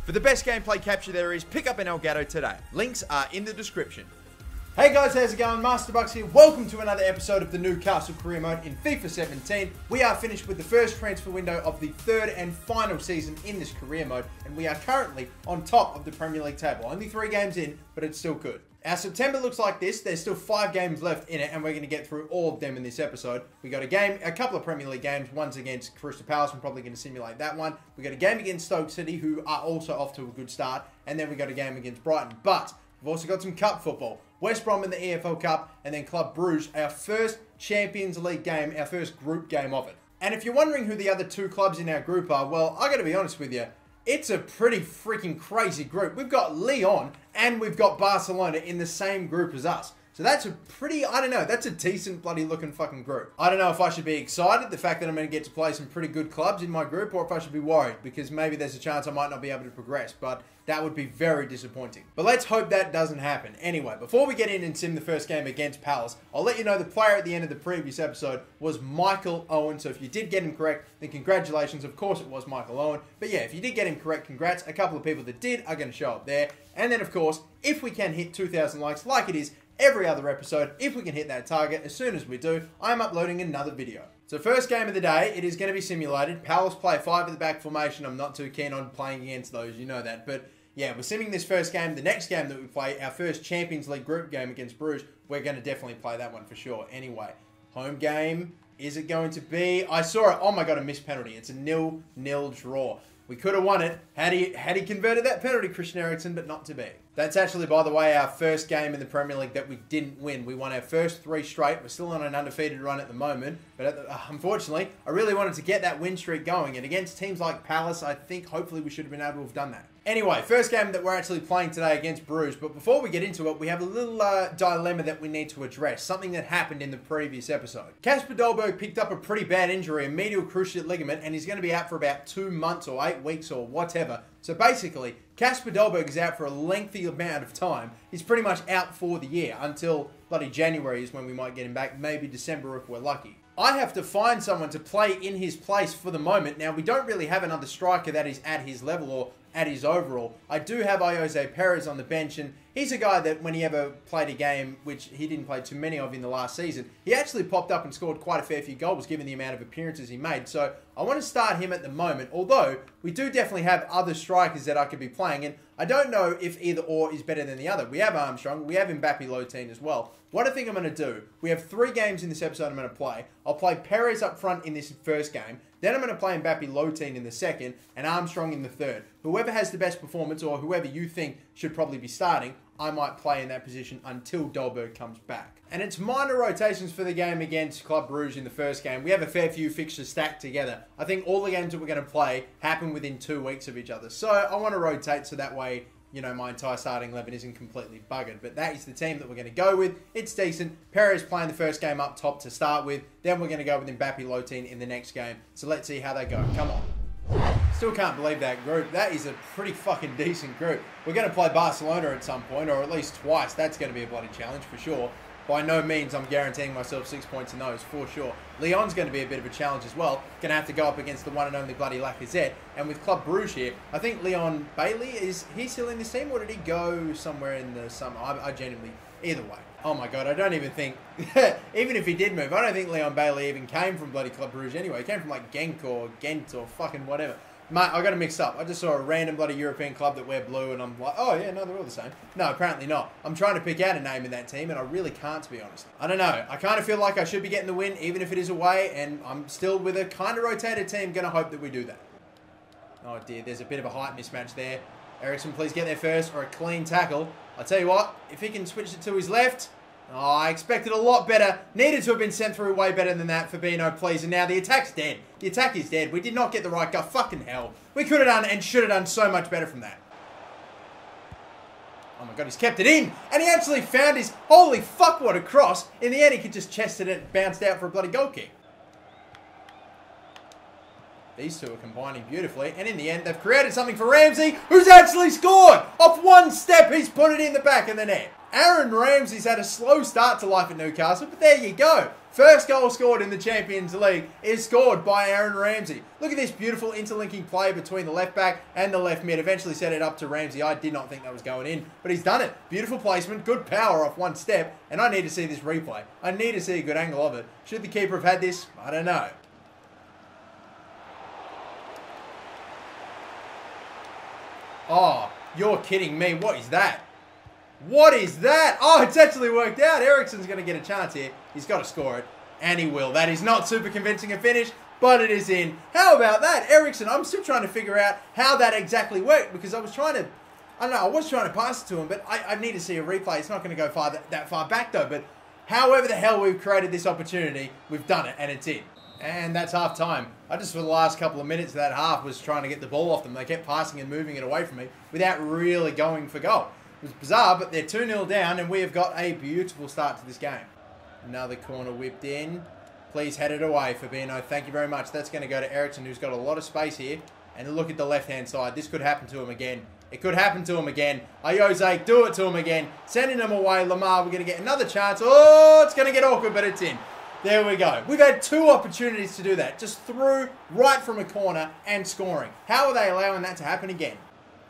For the best gameplay capture there is, pick up an Elgato today. Links are in the description. Hey guys, how's it going? MasterBucks here. Welcome to another episode of the Newcastle career mode in FIFA 17. We are finished with the first transfer window of the third and final season in this career mode, and we are currently on top of the Premier League table. Only 3 games in, but it's still good. Our September looks like this. There's still 5 games left in it, and we're going to get through all of them in this episode. We got a couple of Premier League games. One's against Crystal Palace. I'm probably going to simulate that one. We got a game against Stoke City, who are also off to a good start, and then we got a game against Brighton. But we've also got some cup football. West Brom in the EFL Cup, and then Club Bruges, our first Champions League game, our first group game of it. And if you're wondering who the other 2 clubs in our group are, well, I got to be honest with you. It's a pretty freaking crazy group. We've got Lyon and we've got Barcelona in the same group as us. So that's a pretty, I don't know, that's a decent bloody looking fucking group. I don't know if I should be excited, the fact that I'm going to get to play some pretty good clubs in my group, or if I should be worried, because maybe there's a chance I might not be able to progress, but that would be very disappointing. But let's hope that doesn't happen. Anyway, before we get in and sim the first game against Palace, I'll let you know the player at the end of the previous episode was Michael Owen. So if you did get him correct, then congratulations. Of course it was Michael Owen. But yeah, if you did get him correct, congrats. A couple of people that did are going to show up there. And then of course, if we can hit 2,000 likes like it is every other episode, if we can hit that target, as soon as we do, I'm uploading another video. So first game of the day, it is going to be simulated. Palace play 5 at the back formation. I'm not too keen on playing against those, you know that. But yeah, we're simming this first game. The next game that we play, our first Champions League group game against Bruges, we're going to definitely play that one for sure. Anyway, home game, is it going to be? I saw it. Oh my God, a missed penalty. It's a 0-0 draw. We could have won it had he converted that penalty, Christian Eriksen, but not to be. That's actually, by the way, our first game in the Premier League that we didn't win. We won our first 3 straight. We're still on an undefeated run at the moment. But unfortunately, I really wanted to get that win streak going. And against teams like Palace, I think hopefully we should have been able to have done that. Anyway, first game that we're actually playing today against Bruges. But before we get into it, we have a little dilemma that we need to address. Something that happened in the previous episode. Kasper Dolberg picked up a pretty bad injury, a medial cruciate ligament, and he's going to be out for about 2 months or 8 weeks or whatever. So basically, Kasper Dolberg is out for a lengthy amount of time. He's pretty much out for the year until bloody January is when we might get him back. Maybe December if we're lucky. I have to find someone to play in his place for the moment. Now, we don't really have another striker that is at his level or at his overall. I do have Jose Perez on the bench, and he's a guy that when he ever played a game, which he didn't play too many of in the last season, he actually popped up and scored quite a fair few goals given the amount of appearances he made. So I want to start him at the moment, although we do definitely have other strikers that I could be playing, and I don't know if either or is better than the other. We have Armstrong, we have Mbappe Lotine as well. What I think I'm going to do, we have 3 games in this episode I'm going to play. I'll play Perez up front in this first game. Then I'm going to play Mbappe Lotine in the second and Armstrong in the third. Whoever has the best performance or whoever you think should probably be starting, I might play in that position until Dolberg comes back. And it's minor rotations for the game against Club Bruges in the first game. We have a fair few fixtures stacked together. I think all the games that we're going to play happen within 2 weeks of each other. So I want to rotate so that way, you know, my entire starting 11 isn't completely buggered. But that is the team that we're going to go with. It's decent. Perez playing the first game up top to start with. Then we're going to go with Mbappe Lotine in the next game. So let's see how they go. Come on. Still can't believe that group. That is a pretty fucking decent group. We're going to play Barcelona at some point, or at least twice. That's going to be a bloody challenge for sure. By no means I'm guaranteeing myself 6 points in those, for sure. Lyon's going to be a bit of a challenge as well. Going to have to go up against the one and only bloody Lacazette. And with Club Bruges here, I think Leon Bailey, is he still in this team, or did he go somewhere in the summer? I genuinely, either way. Oh my God, I don't even think, even if he did move, I don't think Leon Bailey even came from bloody Club Bruges anyway. He came from like Genk or Ghent or fucking whatever. Mate, I got it mixed up. I just saw a random bloody European club that wear blue and I'm like, oh yeah, no, they're all the same. No, apparently not. I'm trying to pick out a name in that team and I really can't, to be honest. I don't know. I kind of feel like I should be getting the win, even if it is away, and I'm still with a kind of rotated team, going to hope that we do that. Oh dear, there's a bit of a height mismatch there. Eriksen, please get there first, or a clean tackle. I'll tell you what, if he can switch it to his left, oh, I expected a lot better. Needed to have been sent through way better than that. Fabinho, please. And now the attack's dead. The attack is dead. We did not get the right guy. Fucking hell. We could have done and should have done so much better from that. Oh my God, he's kept it in. And he actually found his... Holy fuck, what a cross. In the end, he could just chest it and bounced out for a bloody goal kick. These two are combining beautifully. And in the end, they've created something for Ramsey, who's actually scored. Off one step, he's put it in the back of the net. Aaron Ramsey's had a slow start to life at Newcastle, but there you go. First goal scored in the Champions League is scored by Aaron Ramsey. Look at this beautiful interlinking play between the left back and the left mid. Eventually set it up to Ramsey. I did not think that was going in, but he's done it. Beautiful placement, good power off one step, and I need to see this replay. I need to see a good angle of it. Should the keeper have had this? I don't know. Oh, you're kidding me. What is that? What is that? Oh, it's actually worked out. Eriksen's going to get a chance here. He's got to score it. And he will. That is not super convincing a finish, but it is in. How about that? Eriksen, I'm still trying to figure out how that exactly worked because I was trying to, I don't know, I was trying to pass it to him, but I need to see a replay. It's not going to go that far back though, but however the hell we've created this opportunity, we've done it and it's in. And that's half time. I just, for the last couple of minutes of that half, was trying to get the ball off them. They kept passing and moving it away from me without really going for goal. It was bizarre, but they're 2-0 down, and we have got a beautiful start to this game. Another corner whipped in. Please head it away, Fabinho. Thank you very much. That's going to go to Eriksen, who's got a lot of space here. And look at the left-hand side. This could happen to him again. It could happen to him again. Ayose, do it to him again. Sending him away. Lamar, we're going to get another chance. Oh, it's going to get awkward, but it's in. There we go. We've had 2 opportunities to do that. Just through right from a corner and scoring. How are they allowing that to happen again?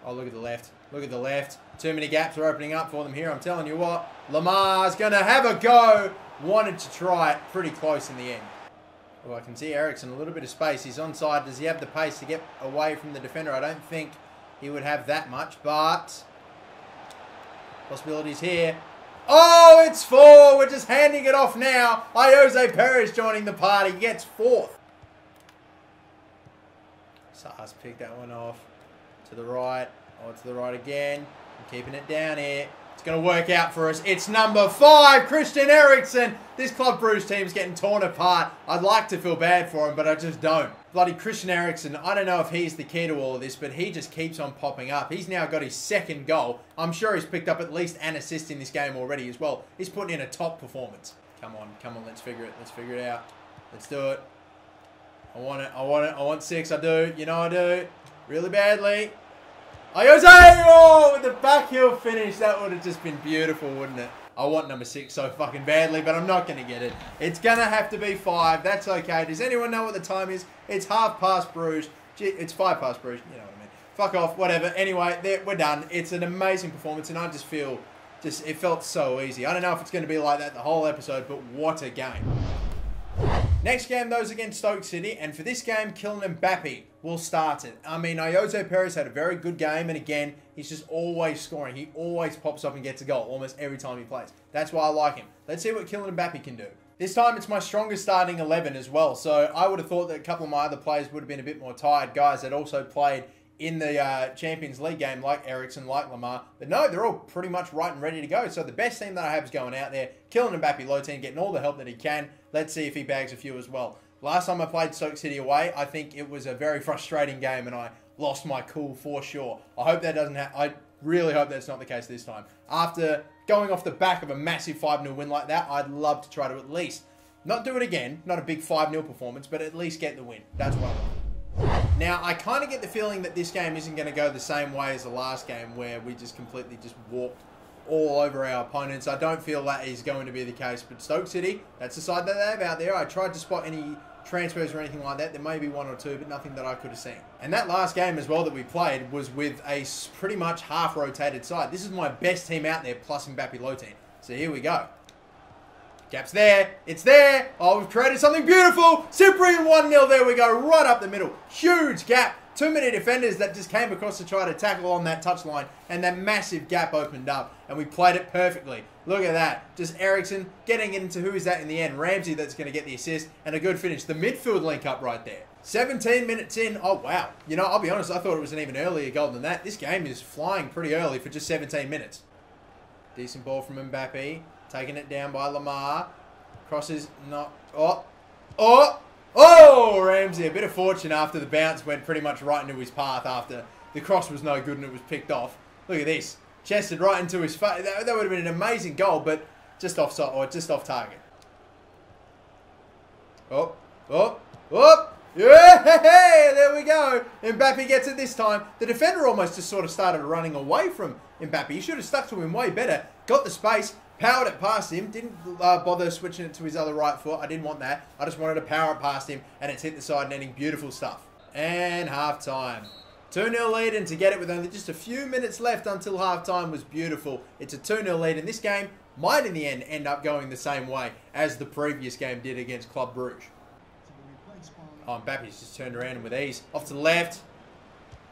Oh, look at the left. Look at the left. Too many gaps are opening up for them here. I'm telling you what. Lamar's going to have a go. Wanted to try it. Pretty close in the end. Oh, I can see Eriksen, a little bit of space. He's onside. Does he have the pace to get away from the defender? I don't think he would have that much, but possibilities here. Oh, it's 4. We're just handing it off now. Ayose Perez joining the party. Gets 4th. Sars picked that one off. To the right. Oh, to the right again. I'm keeping it down here. It's going to work out for us. It's number 5, Christian Eriksen. This Club Bruges team's getting torn apart. I'd like to feel bad for him, but I just don't. Bloody Christian Eriksen, I don't know if he's the key to all of this, but he just keeps on popping up. He's now got his 2nd goal. I'm sure he's picked up at least an assist in this game already as well. He's putting in a top performance. Come on, let's figure it. Let's figure it out. Let's do it. I want it. I want 6. I do. You know I do. Really badly. Ayose! Oh, with the back heel finish. That would have just been beautiful, wouldn't it? I want number 6 so fucking badly, but I'm not going to get it. It's going to have to be 5. That's okay. Does anyone know what the time is? It's 5:30 Bruges. It's 5:00 Bruges. You know what I mean. Fuck off. Whatever. Anyway, we're done. It's an amazing performance, and I just feel, it felt so easy. I don't know if it's going to be like that the whole episode, but what a game. Next game, though, is against Stoke City, and for this game, Kylian Mbappe will start it. I mean, Ayose Perez had a very good game, and again, he's just always scoring. He always pops up and gets a goal almost every time he plays. That's why I like him. Let's see what Kylian Mbappe can do. This time, it's my strongest starting 11 as well, so I would have thought that a couple of my other players would have been a bit more tired. Guys that also played in the Champions League game, like Eriksen, like Lamar. But no, they're all pretty much right and ready to go. So the best team that I have is going out there. Kylian Mbappe, low team, getting all the help that he can. Let's see if he bags a few as well. Last time I played Stoke City away, I think it was a very frustrating game and I lost my cool for sure. I hope that doesn't happen. I really hope that's not the case this time. After going off the back of a massive 5-0 win like that, I'd love to try to at least not do it again, not a big 5-0 performance, but at least get the win. That's what I want. Now, I kind of get the feeling that this game isn't going to go the same way as the last game where we just completely walked all over our opponents. I don't feel that is going to be the case. But Stoke City, that's the side that they have out there. I tried to spot any transfers or anything like that. There may be 1 or 2, but nothing that I could have seen. And that last game as well that we played was with a pretty much half-rotated side. This is my best team out there, plus Mbappe low team. So here we go. Gap's there. It's there. Oh, we've created something beautiful. Cyprian 1-0. There we go. Right up the middle. Huge gap. Too many defenders that just came across to try to tackle on that touchline. And that massive gap opened up. And we played it perfectly. Look at that. Just Eriksen getting into who is that in the end. Ramsey that's going to get the assist. And a good finish. The midfield link up right there. 17 minutes in. Oh, wow. You know, I'll be honest. I thought it was an even earlier goal than that. This game is flying pretty early for just 17 minutes. Decent ball from Mbappe. Taking it down by Lamar. Crosses not... Oh, Ramsey. A bit of fortune after the bounce went pretty much right into his path after the cross was no good and it was picked off. Look at this. Chested right into his face. That would have been an amazing goal, but just off target. Oh. Yeah, there we go. Mbappe gets it this time. The defender almost just sort of started running away from Mbappe. He should have stuck to him way better. Got the space, powered it past him. Didn't bother switching it to his other right foot. I didn't want that. I just wanted to power it past him, and it's hit the side netting. Beautiful stuff. And half-time. 2-0 lead, and to get it with only just a few minutes left until half-time was beautiful. It's a 2-0 lead, and this game might in the end up going the same way as the previous game did against Club Brugge. Oh, Mbappe's just turned around with ease. Off to the left.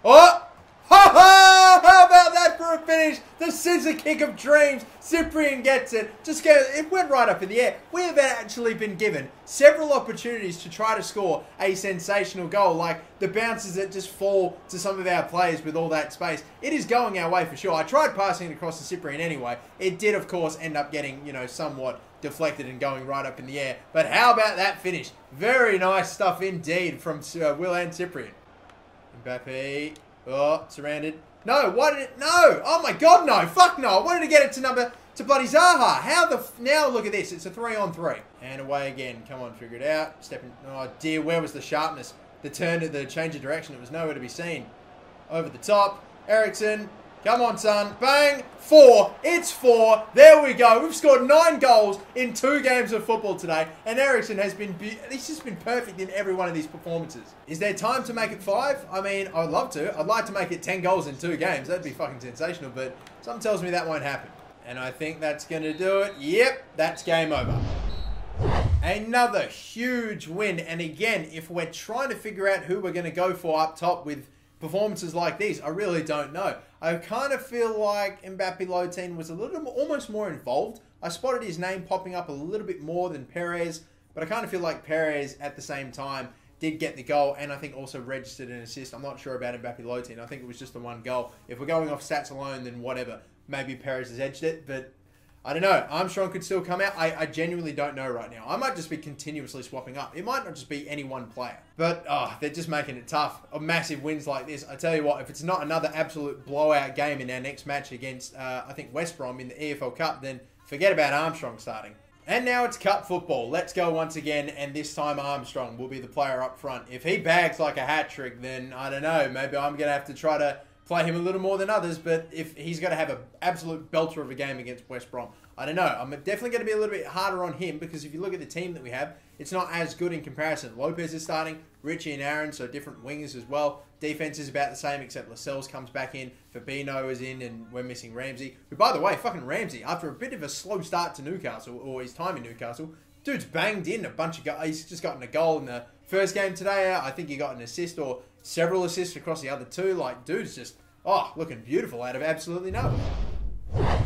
Oh! Ha ha! How about that for a finish? The scissor kick of dreams. Cyprian gets it. It went right up in the air. We have actually been given several opportunities to try to score a sensational goal, like the bounces that just fall to some of our players with all that space. It is going our way for sure. I tried passing it across to Cyprian anyway. It did, of course, end up getting, somewhat deflected and going right up in the air. But how about that finish? Very nice stuff indeed from Will and Cyprian. Mbappe. Oh, surrounded. No, why did it? No! Oh my god, no! Fuck no! I wanted to get it to bloody Zaha. How the... Now look at this. It's a 3-on-3. And away again. Come on, figure it out. Stepping... Oh dear, where was the sharpness? The change of direction. It was nowhere to be seen. Over the top. Eriksen. Come on, son. Bang. 4. It's 4. There we go. We've scored 9 goals in 2 games of football today. And Eriksen has been... He's just been perfect in every one of these performances. Is there time to make it 5? I mean, I would love to. I'd like to make it 10 goals in 2 games. That'd be fucking sensational. But something tells me that won't happen. And I think that's going to do it. Yep. That's game over. Another huge win. And again, if we're trying to figure out who we're going to go for up top with performances like these, I really don't know. I kind of feel like Mbappe Lotine was a little more, almost more involved. I spotted his name popping up a little bit more than Perez, but I kind of feel like Perez at the same time did get the goal and I think also registered an assist. I'm not sure about Mbappe Lotine. I think it was just the 1 goal. If we're going off stats alone, then whatever. Maybe Perez has edged it, but I don't know. Armstrong could still come out. I genuinely don't know right now. I might just be continuously swapping up. It might not just be any one player. But, they're just making it tough. Massive wins like this. I tell you what, if it's not another absolute blowout game in our next match against, I think, West Brom in the EFL Cup, then forget about Armstrong starting. And now it's cup football. Let's go once again, and this time Armstrong will be the player up front. If he bags like a hat-trick, then I don't know. Maybe I'm going to have to try to play him a little more than others, but if he's going to have an absolute belter of a game against West Brom, I don't know. I'm definitely going to be a little bit harder on him because if you look at the team that we have, it's not as good in comparison. Lopez is starting, Richie and Aaron, so different wingers as well. Defense is about the same except Lascelles comes back in, Fabinho is in, and we're missing Ramsey. Who, by the way, fucking Ramsey, after a bit of a slow start to Newcastle, or his time in Newcastle, dude's banged in a bunch of goals. He's just gotten a goal in the first game today. I think he got an assist or several assists across the other 2. Like, dude's just... looking beautiful out of absolutely nowhere.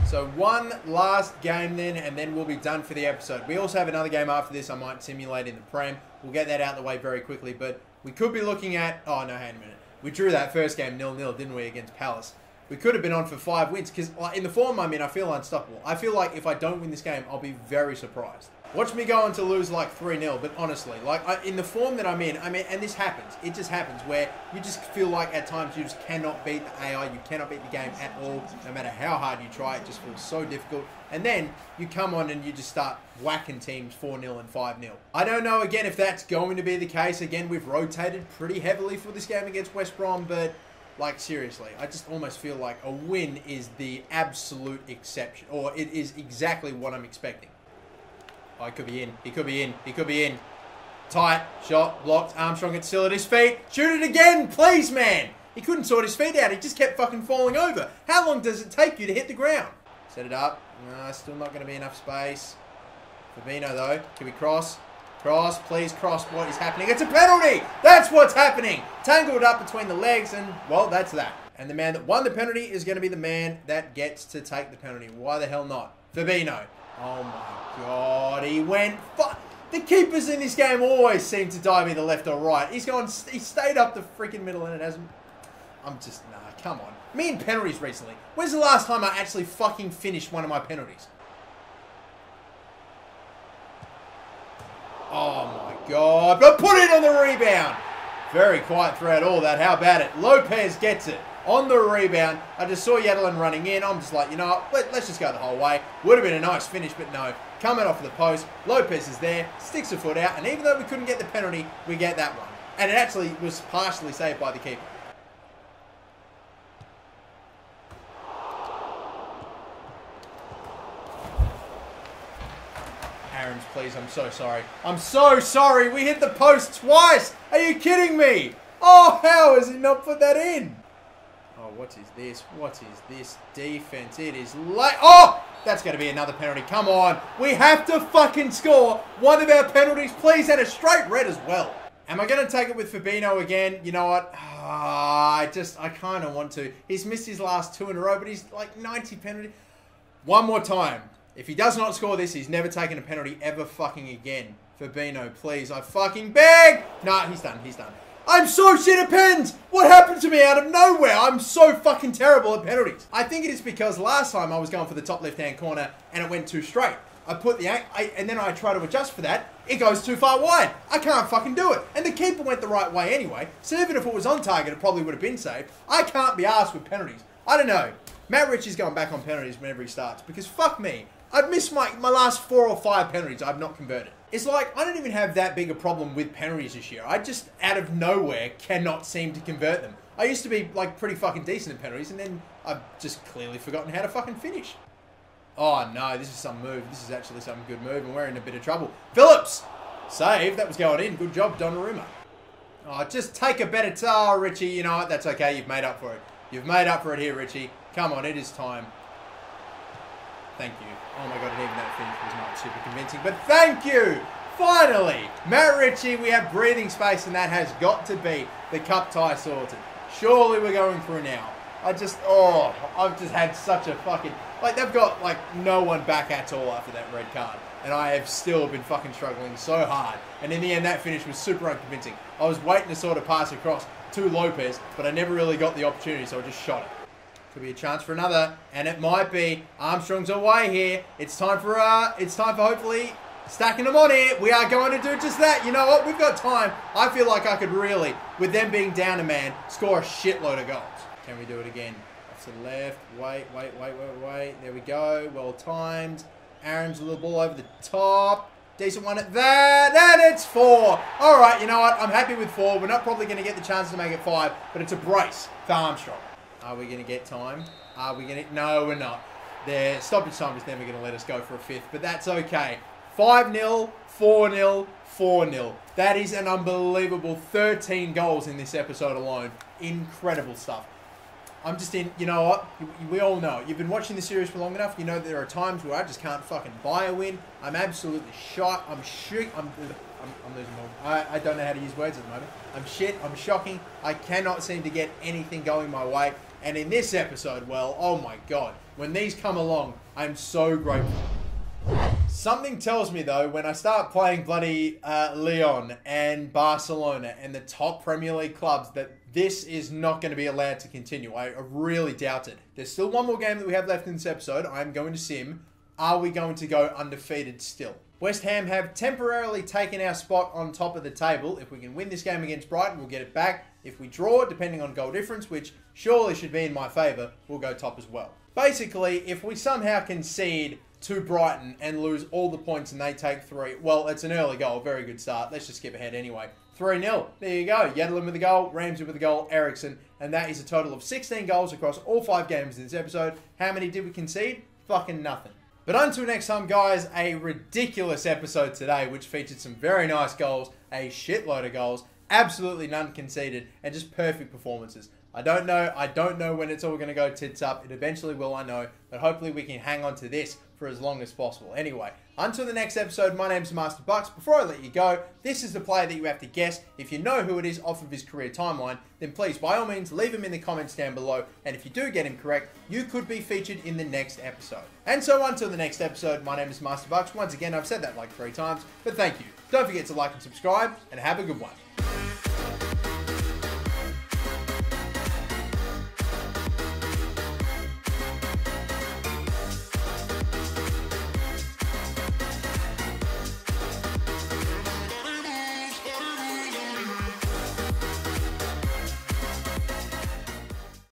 So one last game then, and then we'll be done for the episode. We also have another game after this I might simulate in the Prem. We'll get that out of the way very quickly, but we could be looking at... Oh, no, hang on a minute. We drew that first game 0-0, didn't we, against Palace? We could have been on for 5 wins, because in the form I'm in, I feel unstoppable. I feel like if I don't win this game, I'll be very surprised. Watch me go on to lose like 3-0, but honestly, like in the form that I'm in, and this happens, it just happens, where you just feel like at times you just cannot beat the AI, you cannot beat the game at all, no matter how hard you try, it just feels so difficult. And then you come on and you just start whacking teams 4-0 and 5-0. I don't know, again, if that's going to be the case. Again, we've rotated pretty heavily for this game against West Brom, but like seriously, I just almost feel like a win is the absolute exception, or it is exactly what I'm expecting. Oh, he could be in. He could be in. He could be in. Tight. Shot. Blocked. Armstrong gets still at his feet. Shoot it again. Please, man. He couldn't sort his feet out. He just kept fucking falling over. How long does it take you to hit the ground? Set it up. No, still not going to be enough space. Fabinho, though. Can we cross? Cross. Please cross. What is happening? It's a penalty. That's what's happening. Tangled up between the legs and, well, that's that. And the man that won the penalty is going to be the man that gets to take the penalty. Why the hell not? Fabinho. Oh my god, he went... The keepers in this game always seem to dive either left or right. He stayed up the freaking middle and it hasn't... I'm just... Nah, come on. Me and penalties recently. When's the last time I actually fucking finished one of my penalties? Oh my god. But put it on the rebound. Very quiet throughout all that. How about it? Lopez gets it. On the rebound, I just saw Yedlin running in. I'm just like, you know what, let's just go the whole way. Would have been a nice finish, but no. Coming off the post, Lopez is there, sticks a foot out, and even though we couldn't get the penalty, we get that one. And it actually was partially saved by the keeper. please. I'm so sorry. I'm so sorry. We hit the post twice. Are you kidding me? Oh, how has he not put that in? Oh, what is this? What is this defense? It is late. Oh, that's going to be another penalty. Come on. We have to fucking score one of our penalties, please, and a straight red as well. Am I going to take it with Fabinho again? You know what? I kind of want to. He's missed his last 2 in a row, but he's like 90 penalty. One more time. If he does not score this, he's never taken a penalty ever fucking again. Fabinho, please. I fucking beg. Nah, he's done. He's done. I'm so shit at pens. What happened to me out of nowhere? I'm so fucking terrible at penalties. I think it is because last time I was going for the top left-hand corner and it went too straight. I put the and then I try to adjust for that. It goes too far wide. I can't fucking do it. And the keeper went the right way anyway. So even if it was on target, it probably would have been saved. I can't be arsed with penalties. I don't know. Matt Ritchie's going back on penalties whenever he starts because fuck me. I've missed my last 4 or 5 penalties I've not converted. It's like I don't even have that big a problem with penalties this year. I just, out of nowhere, cannot seem to convert them. I used to be like pretty fucking decent at penalties and then I've just clearly forgotten how to fucking finish. Oh no, this is some move. This is actually some good move and we're in a bit of trouble. Phillips! Save. That was going in. Good job, Donnarumma. Oh, just take a better... Oh, Richie, you know what? That's okay. You've made up for it. You've made up for it here, Richie. Come on, it is time. Thank you. Oh my god, and even that finish was not super convincing. But thank you! Finally! Matt Ritchie, we have breathing space and that has got to be the cup tie sorted. Surely we're going through now. I've just had such a fucking... Like, they've got, like, no one back at all after that red card. And I have still been fucking struggling so hard. And in the end, that finish was super unconvincing. I was waiting to sort of pass across to Lopez, but I never really got the opportunity, so I just shot it. Could be a chance for another, and it might be. Armstrong's away here. It's time for hopefully stacking them on here. We are going to do just that. You know what? We've got time. I feel like I could really, with them being down a man, score a shitload of goals. Can we do it again? Off to the left. Wait. There we go. Well timed. Aaron's a little ball over the top. Decent one at that. And it's 4. All right, you know what? I'm happy with 4. We're not probably going to get the chance to make it 5, but it's a brace for Armstrong. Are we going to get time? Are we going to... No, we're not. Their stoppage time is never going to let us go for a 5th, but that's okay. 5-0, 4-0, 4-0. That is an unbelievable 13 goals in this episode alone. Incredible stuff. I'm just in... You know what? We all know. You've been watching the series for long enough. You know there are times where I just can't fucking buy a win. I'm absolutely shot. I'm losing more. I don't know how to use words at the moment. I'm shit. I'm shocking. I cannot seem to get anything going my way. And in this episode, well, oh my god. When these come along, I'm so grateful. Something tells me, though, when I start playing bloody Lyon and Barcelona and the top Premier League clubs, that this is not going to be allowed to continue. I really doubt it. There's still one more game that we have left in this episode. I'm going to sim. Are we going to go undefeated still? West Ham have temporarily taken our spot on top of the table. If we can win this game against Brighton, we'll get it back. If we draw, depending on goal difference, which surely should be in my favour, we'll go top as well. Basically, if we somehow concede to Brighton and lose all the points and they take 3, well, it's an early goal. Very good start. Let's just skip ahead anyway. 3-0. There you go. Yadelin with a goal, Ramsey with a goal, Eriksen. And that is a total of 16 goals across all 5 games in this episode. How many did we concede? Fucking nothing. But until next time, guys, a ridiculous episode today, which featured some very nice goals, a shitload of goals, absolutely none conceded, and just perfect performances. I don't know when it's all going to go tits up. It eventually will, I know, but hopefully we can hang on to this for as long as possible. Anyway, until the next episode, my name's MasterBucks. Before I let you go, this is the player that you have to guess. If you know who it is off of his career timeline, then please, by all means, leave him in the comments down below. And if you do get him correct, you could be featured in the next episode. And so until the next episode, my name is MasterBucks. Once again, I've said that like 3 times, but thank you. Don't forget to like and subscribe, and have a good one.